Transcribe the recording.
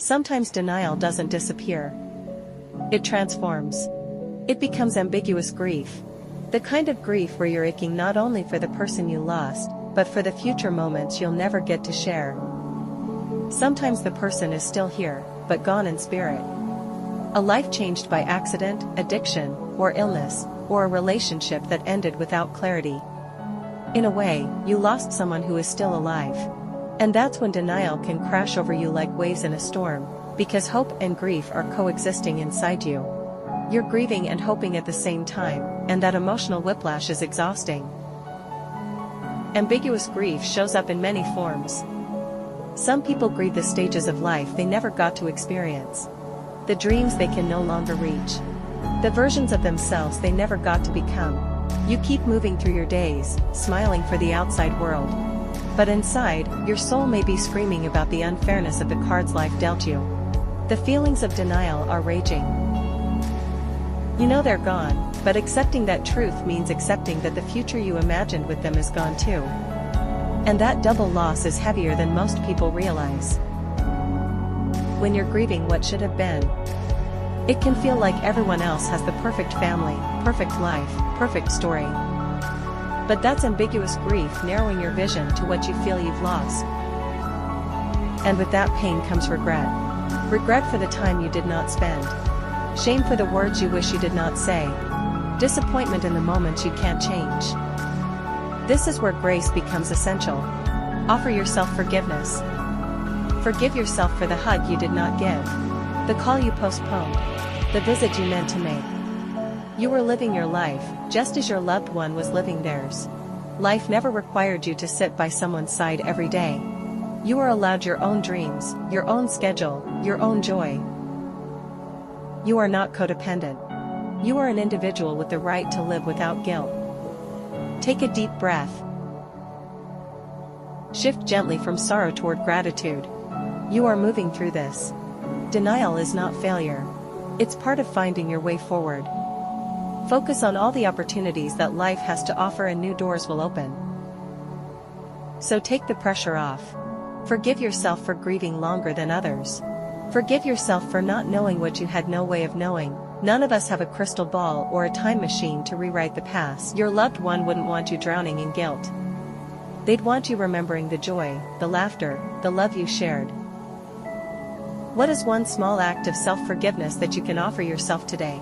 Sometimes denial doesn't disappear. It transforms. It becomes ambiguous grief. The kind of grief where you're aching not only for the person you lost, but for the future moments you'll never get to share. Sometimes the person is still here, but gone in spirit. A life changed by accident, addiction, or illness, or a relationship that ended without clarity. In a way, you lost someone who is still alive. And that's when denial can crash over you like waves in a storm, because hope and grief are coexisting inside you. You're grieving and hoping at the same time, and that emotional whiplash is exhausting. Ambiguous grief shows up in many forms. Some people grieve the stages of life they never got to experience. The dreams they can no longer reach. The versions of themselves they never got to become. You keep moving through your days, smiling for the outside world. But inside, your soul may be screaming about the unfairness of the cards life dealt you. The feelings of denial are raging. You know they're gone, but accepting that truth means accepting that the future you imagined with them is gone too. And that double loss is heavier than most people realize. When you're grieving what should have been, it can feel like everyone else has the perfect family, perfect life, perfect story. But that's ambiguous grief narrowing your vision to what you feel you've lost. And with that pain comes regret. Regret for the time you did not spend. Shame for the words you wish you did not say. Disappointment in the moments you can't change. This is where grace becomes essential. Offer yourself forgiveness. Forgive yourself for the hug you did not give, the call you postponed, the visit you meant to make. You were living your life, just as your loved one was living theirs. Life never required you to sit by someone's side every day. You were allowed your own dreams, your own schedule, your own joy. You are not codependent. You are an individual with the right to live without guilt. Take a deep breath. Shift gently from sorrow toward gratitude. You are moving through this. Denial is not failure. It's part of finding your way forward. Focus on all the opportunities that life has to offer and new doors will open. So take the pressure off. Forgive yourself for grieving longer than others. Forgive yourself for not knowing what you had no way of knowing. None of us have a crystal ball or a time machine to rewrite the past. Your loved one wouldn't want you drowning in guilt. They'd want you remembering the joy, the laughter, the love you shared. What is one small act of self-forgiveness that you can offer yourself today?